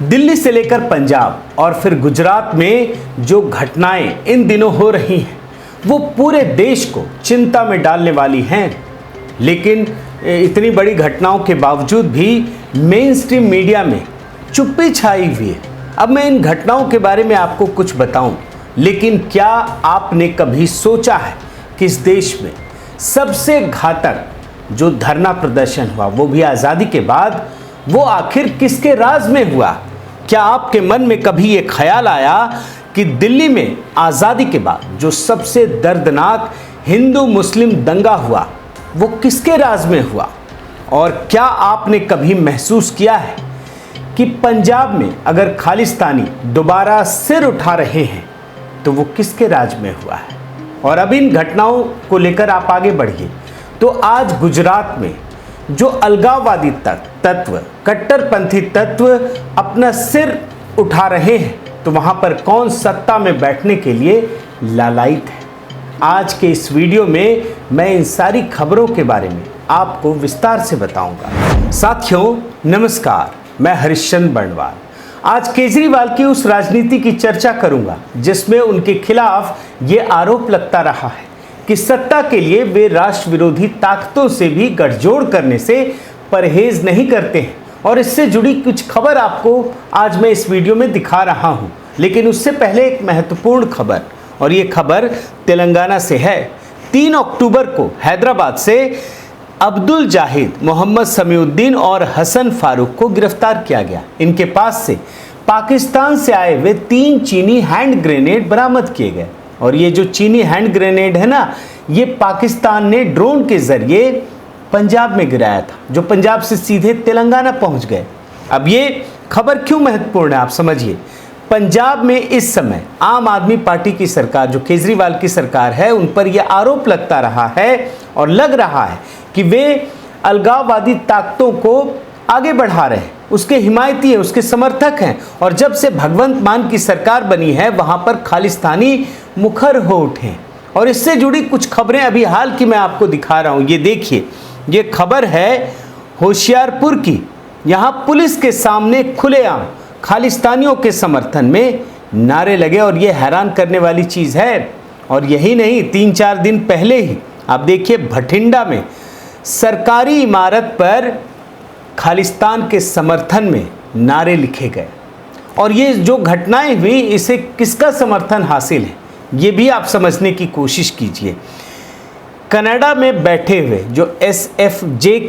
दिल्ली से लेकर पंजाब और फिर गुजरात में जो घटनाएं इन दिनों हो रही हैं वो पूरे देश को चिंता में डालने वाली हैं। लेकिन इतनी बड़ी घटनाओं के बावजूद भी मेन स्ट्रीम मीडिया में चुप्पी छाई हुई है। अब मैं इन घटनाओं के बारे में आपको कुछ बताऊं, लेकिन क्या आपने कभी सोचा है कि इस देश में सबसे घातक जो धरना प्रदर्शन हुआ वो भी आज़ादी के बाद, वो आखिर किसके राज में हुआ? क्या आपके मन में कभी ये ख्याल आया कि दिल्ली में आज़ादी के बाद जो सबसे दर्दनाक हिंदू मुस्लिम दंगा हुआ वो किसके राज में हुआ? और क्या आपने कभी महसूस किया है कि पंजाब में अगर खालिस्तानी दोबारा सिर उठा रहे हैं तो वो किसके राज में हुआ है? और अब इन घटनाओं को लेकर आप आगे बढ़िए तो आज गुजरात में जो अलगाववादी तत्व, कट्टरपंथी तत्व अपना सिर उठा रहे हैं तो वहां पर कौन सत्ता में बैठने के लिए लालायित है? आज के इस वीडियो में मैं इन सारी खबरों के बारे में आपको विस्तार से बताऊंगा। साथियों नमस्कार, मैं हरिश्चंद्र बर्णवाल। आज केजरीवाल की उस राजनीति की चर्चा करूंगा जिसमें उनके खिलाफ ये आरोप लगता रहा है कि सत्ता के लिए वे राष्ट्र विरोधी ताकतों से भी गठजोड़ करने से परहेज नहीं करते हैं। और इससे जुड़ी कुछ खबर आपको आज मैं इस वीडियो में दिखा रहा हूं। लेकिन उससे पहले एक महत्वपूर्ण खबर, और ये खबर तेलंगाना से है। 3 अक्टूबर को हैदराबाद से अब्दुल जाहिद, मोहम्मद समीउद्दीन और हसन फारूक को गिरफ्तार किया गया। इनके पास से पाकिस्तान से आए हुए 3 चीनी हैंड ग्रेनेड बरामद किए गए। और ये जो चीनी हैंड ग्रेनेड है ना, ये पाकिस्तान ने ड्रोन के जरिए पंजाब में गिराया था, जो पंजाब से सीधे तेलंगाना पहुंच गए। अब ये खबर क्यों महत्वपूर्ण है आप समझिए। पंजाब में इस समय आम आदमी पार्टी की सरकार, जो केजरीवाल की सरकार है, उन पर यह आरोप लगता रहा है और लग रहा है कि वे अलगाववादी ताकतों को आगे बढ़ा रहे हैं, उसके हिमायती है, उसके समर्थक हैं। और जब से भगवंत मान की सरकार बनी है वहां पर खालिस्तानी मुखर हो उठे। और इससे जुड़ी कुछ खबरें अभी हाल की मैं आपको दिखा रहा हूं। ये देखिए, ये खबर है होशियारपुर की। यहां पुलिस के सामने खुलेआम खालिस्तानियों के समर्थन में नारे लगे और ये हैरान करने वाली चीज है। और यही नहीं, 3-4 दिन पहले ही आप देखिए भटिंडा में सरकारी इमारत पर खालिस्तान के समर्थन में नारे लिखे गए। और ये जो घटनाएं हुई, इसे किसका समर्थन हासिल है ये भी आप समझने की कोशिश कीजिए। कनाडा में बैठे हुए जो SFJ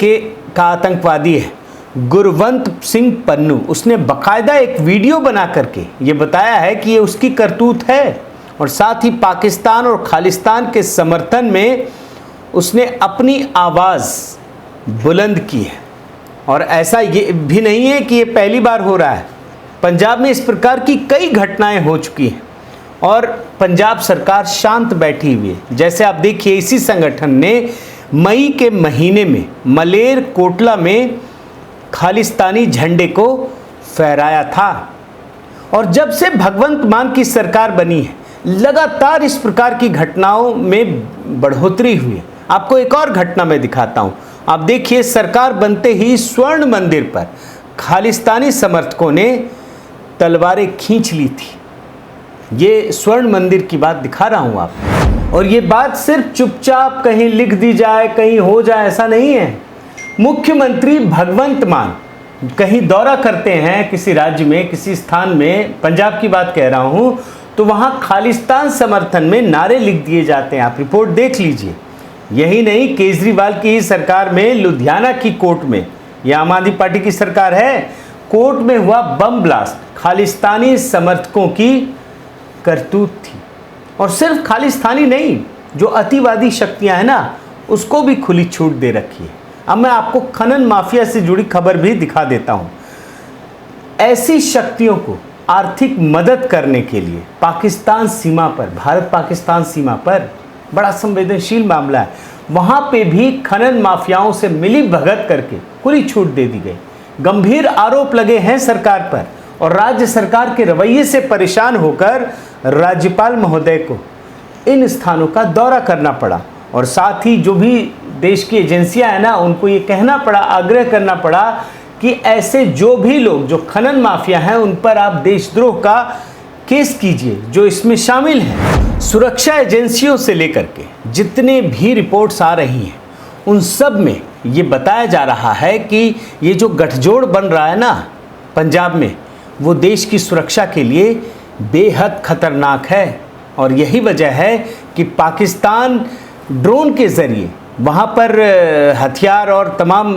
का आतंकवादी है गुरवंत सिंह पन्नू, उसने बाकायदा एक वीडियो बना करके ये बताया है कि ये उसकी करतूत है। और साथ ही पाकिस्तान और खालिस्तान के समर्थन में उसने अपनी आवाज़ बुलंद की है। और ऐसा ये भी नहीं है कि ये पहली बार हो रहा है। पंजाब में इस प्रकार की कई घटनाएं हो चुकी हैं और पंजाब सरकार शांत बैठी हुई है। जैसे आप देखिए, इसी संगठन ने मई के महीने में मलेर कोटला में खालिस्तानी झंडे को फहराया था। और जब से भगवंत मान की सरकार बनी है लगातार इस प्रकार की घटनाओं में बढ़ोतरी हुई है। आपको एक और घटना मैं दिखाता हूं। आप देखिए, सरकार बनते ही स्वर्ण मंदिर पर खालिस्तानी समर्थकों ने तलवारें खींच ली थी। ये स्वर्ण मंदिर की बात दिखा रहा हूं आपको। और ये बात सिर्फ चुपचाप कहीं लिख दी जाए, कहीं हो जाए, ऐसा नहीं है। मुख्यमंत्री भगवंत मान कहीं दौरा करते हैं किसी राज्य में, किसी स्थान में, पंजाब की बात कह रहा हूं, तो वहां खालिस्तान समर्थन में नारे लिख दिए जाते हैं। आप रिपोर्ट देख लीजिए। यही नहीं, केजरीवाल की ही सरकार में लुधियाना की कोर्ट में, यह आम आदमी पार्टी की सरकार है, कोर्ट में हुआ बम ब्लास्ट खालिस्तानी समर्थकों की करतूत थी। और सिर्फ खालिस्तानी नहीं, जो अतिवादी शक्तियां हैं ना, उसको भी खुली छूट दे रखी है। अब मैं आपको खनन माफिया से जुड़ी खबर भी दिखा देता हूं। ऐसी शक्तियों को आर्थिक मदद करने के लिए पाकिस्तान सीमा पर, भारत पाकिस्तान सीमा पर बड़ा संवेदनशील मामला है, वहां पे भी खनन माफियाओं से मिली भगत करके खुली छूट दे दी गई। गंभीर आरोप लगे हैं सरकार पर और राज्य सरकार के रवैये से परेशान होकर राज्यपाल महोदय को इन स्थानों का दौरा करना पड़ा। और साथ ही जो भी देश की एजेंसियां हैं ना, उनको ये कहना पड़ा, आग्रह करना पड़ा कि ऐसे जो भी लोग जो खनन माफिया हैं उन पर आप देशद्रोह का केस कीजिए जो इसमें शामिल हैं। सुरक्षा एजेंसियों से लेकर के जितने भी रिपोर्ट्स आ रही हैं उन सब में ये बताया जा रहा है कि ये जो गठजोड़ बन रहा है ना पंजाब में, वो देश की सुरक्षा के लिए बेहद खतरनाक है। और यही वजह है कि पाकिस्तान ड्रोन के ज़रिए वहाँ पर हथियार और तमाम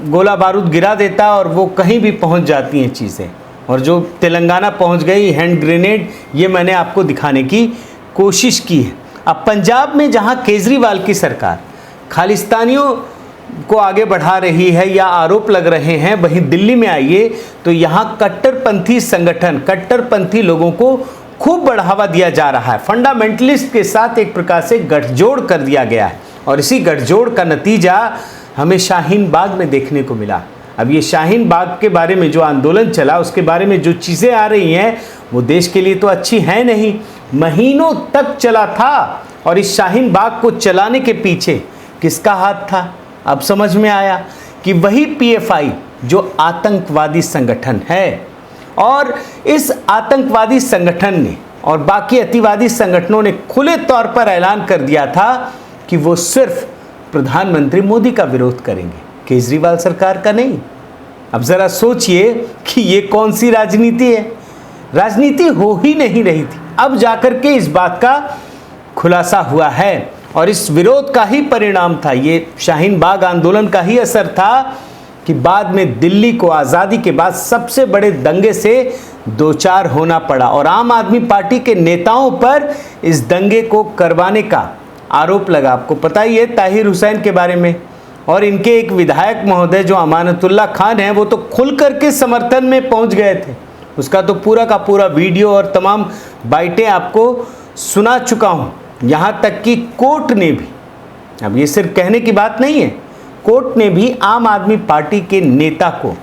गोला बारूद गिरा देता और वो कहीं भी पहुँच जाती हैं चीज़ें। और जो तेलंगाना पहुँच गई हैंड ग्रेनेड, ये मैंने आपको दिखाने की कोशिश की है। अब पंजाब में जहाँ केजरीवाल की सरकार खालिस्तानियों को आगे बढ़ा रही है या आरोप लग रहे हैं, वहीं दिल्ली में आइए तो यहाँ कट्टरपंथी संगठन, कट्टरपंथी लोगों को खूब बढ़ावा दिया जा रहा है। फंडामेंटलिस्ट के साथ एक प्रकार से गठजोड़ कर दिया गया है और इसी गठजोड़ का नतीजा हमें शाहीन बाग में देखने को मिला। अब ये शाहीन बाग के बारे में जो आंदोलन चला, उसके बारे में जो चीज़ें आ रही हैं वो देश के लिए तो अच्छी हैं नहीं। महीनों तक चला था और इस शाहीन बाग को चलाने के पीछे किसका हाथ था? अब समझ में आया कि वही पीएफआई जो आतंकवादी संगठन है। और इस आतंकवादी संगठन ने और बाकी अतिवादी संगठनों ने खुले तौर पर ऐलान कर दिया था कि वो सिर्फ प्रधानमंत्री मोदी का विरोध करेंगे, केजरीवाल सरकार का नहीं। अब ज़रा सोचिए कि ये कौन सी राजनीति है? राजनीति हो ही नहीं रही थी, अब जाकर के इस बात का खुलासा हुआ है और इस विरोध का ही परिणाम था, ये शाहीन बाग आंदोलन का ही असर था कि बाद में दिल्ली को आज़ादी के बाद सबसे बड़े दंगे से दो चार होना पड़ा और आम आदमी पार्टी के नेताओं पर इस दंगे को करवाने का आरोप लगा। आपको पता ही है ताहिर हुसैन के बारे में, और इनके एक विधायक महोदय जो अमानतुल्लाह खान हैं वो तो खुल करके समर्थन में पहुंच गए थे। उसका तो पूरा का पूरा वीडियो और तमाम बाइटें आपको सुना चुका हूं। यहाँ तक कि कोर्ट ने भी, अब ये सिर्फ कहने की बात नहीं है, कोर्ट ने भी आम आदमी पार्टी के नेता को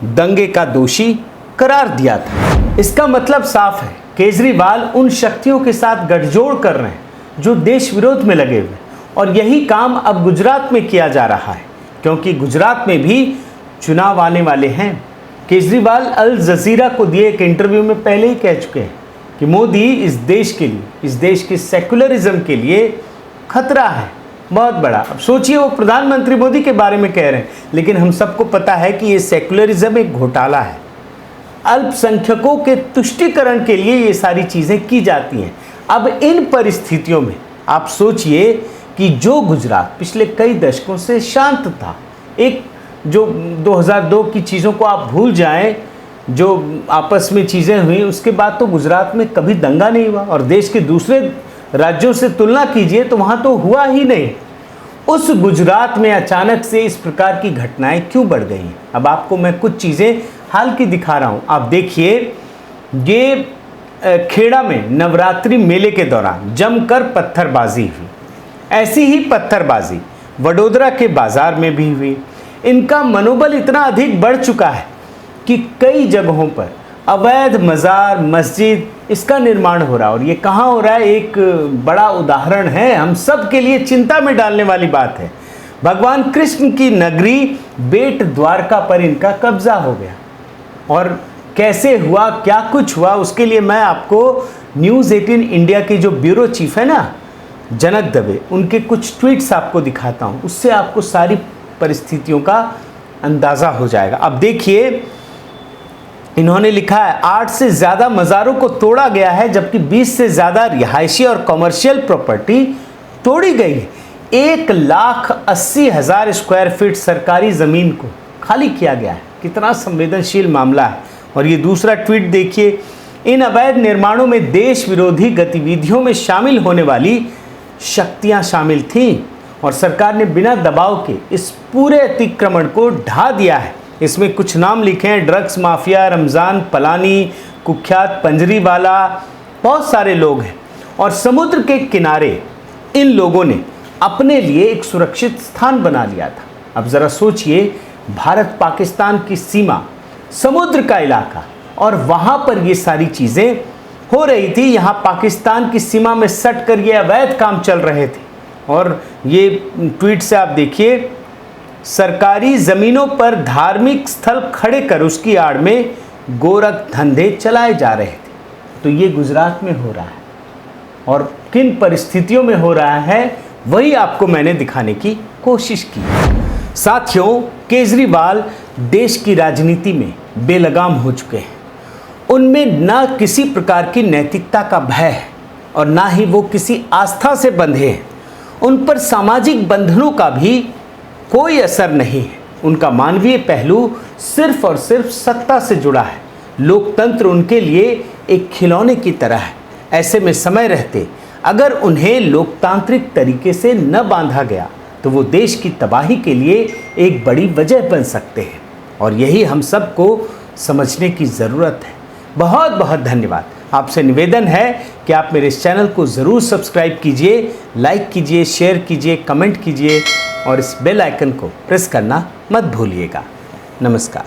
दंगे का दोषी करार दिया था। इसका मतलब साफ है, केजरीवाल उन शक्तियों के साथ गठजोड़ कर रहे हैं जो देश विरोध में लगे हुए, और यही काम अब गुजरात में किया जा रहा है क्योंकि गुजरात में भी चुनाव आने वाले हैं। केजरीवाल अल जजीरा को दिए एक इंटरव्यू में पहले ही कह चुके हैं कि मोदी इस देश के लिए, इस देश के सेकुलरिज्म के लिए खतरा है बहुत बड़ा। अब सोचिए, वो प्रधानमंत्री मोदी के बारे में कह रहे हैं, लेकिन हम सबको पता है कि ये सेकुलरिज्म एक घोटाला है। अल्पसंख्यकों के तुष्टीकरण के लिए ये सारी चीज़ें की जाती हैं। अब इन परिस्थितियों में आप सोचिए कि जो गुजरात पिछले कई दशकों से शांत था, एक जो 2002 की चीज़ों को आप भूल जाएं, जो आपस में चीज़ें हुई, उसके बाद तो गुजरात में कभी दंगा नहीं हुआ, और देश के दूसरे राज्यों से तुलना कीजिए तो वहाँ तो हुआ ही नहीं। उस गुजरात में अचानक से इस प्रकार की घटनाएं क्यों बढ़ गई हैं? अब आपको मैं कुछ चीज़ें हाल की दिखा रहा हूँ। आप देखिए, ये खेड़ा में नवरात्रि मेले के दौरान जमकर पत्थरबाजी हुई। ऐसी ही पत्थरबाजी वडोदरा के बाजार में भी हुई। इनका मनोबल इतना अधिक बढ़ चुका है कि कई जगहों पर अवैध मज़ार, मस्जिद, इसका निर्माण हो रहा है। और ये कहाँ हो रहा है, एक बड़ा उदाहरण है, हम सब के लिए चिंता में डालने वाली बात है। भगवान कृष्ण की नगरी बेट द्वारका पर इनका कब्जा हो गया। और कैसे हुआ, क्या कुछ हुआ, उसके लिए मैं आपको न्यूज़ 18 इंडिया की जो ब्यूरो चीफ है ना, जनक दवे, उनके कुछ ट्वीट्स आपको दिखाता हूँ। उससे आपको सारी परिस्थितियों का अंदाज़ा हो जाएगा। अब देखिए, इन्होंने लिखा है 8 से ज़्यादा मज़ारों को तोड़ा गया है, जबकि 20 से ज़्यादा रिहायशी और कमर्शियल प्रॉपर्टी तोड़ी गई है। 1,80,000 स्क्वायर फीट सरकारी ज़मीन को खाली किया गया है। कितना संवेदनशील मामला है। और ये दूसरा ट्वीट देखिए, इन अवैध निर्माणों में देश विरोधी गतिविधियों में शामिल होने वाली शक्तियां शामिल थीं और सरकार ने बिना दबाव के इस पूरे अतिक्रमण को ढा दिया है। इसमें कुछ नाम लिखे हैं, ड्रग्स माफिया, रमज़ान पलानी, कुख्यात पंजरीवाला, बहुत सारे लोग हैं। और समुद्र के किनारे इन लोगों ने अपने लिए एक सुरक्षित स्थान बना लिया था। अब ज़रा सोचिए, भारत पाकिस्तान की सीमा, समुद्र का इलाका, और वहाँ पर ये सारी चीज़ें हो रही थी। यहाँ पाकिस्तान की सीमा में सट कर ये अवैध काम चल रहे थे। और ये ट्वीट से आप देखिए, सरकारी ज़मीनों पर धार्मिक स्थल खड़े कर उसकी आड़ में गोरख धंधे चलाए जा रहे थे। तो ये गुजरात में हो रहा है, और किन परिस्थितियों में हो रहा है वही आपको मैंने दिखाने की कोशिश की। साथियों, केजरीवाल देश की राजनीति में बेलगाम हो चुके हैं। उनमें ना किसी प्रकार की नैतिकता का भय है और ना ही वो किसी आस्था से बंधे हैं। उन पर सामाजिक बंधनों का भी कोई असर नहीं है। उनका मानवीय पहलू सिर्फ और सिर्फ सत्ता से जुड़ा है। लोकतंत्र उनके लिए एक खिलौने की तरह है। ऐसे में समय रहते अगर उन्हें लोकतांत्रिक तरीके से न बांधा गया तो वो देश की तबाही के लिए एक बड़ी वजह बन सकते हैं, और यही हम सबको समझने की ज़रूरत है। बहुत बहुत धन्यवाद। आपसे निवेदन है कि आप मेरे इस चैनल को ज़रूर सब्सक्राइब कीजिए, लाइक कीजिए, शेयर कीजिए, कमेंट कीजिए और इस बेल आइकन को प्रेस करना मत भूलिएगा। नमस्कार।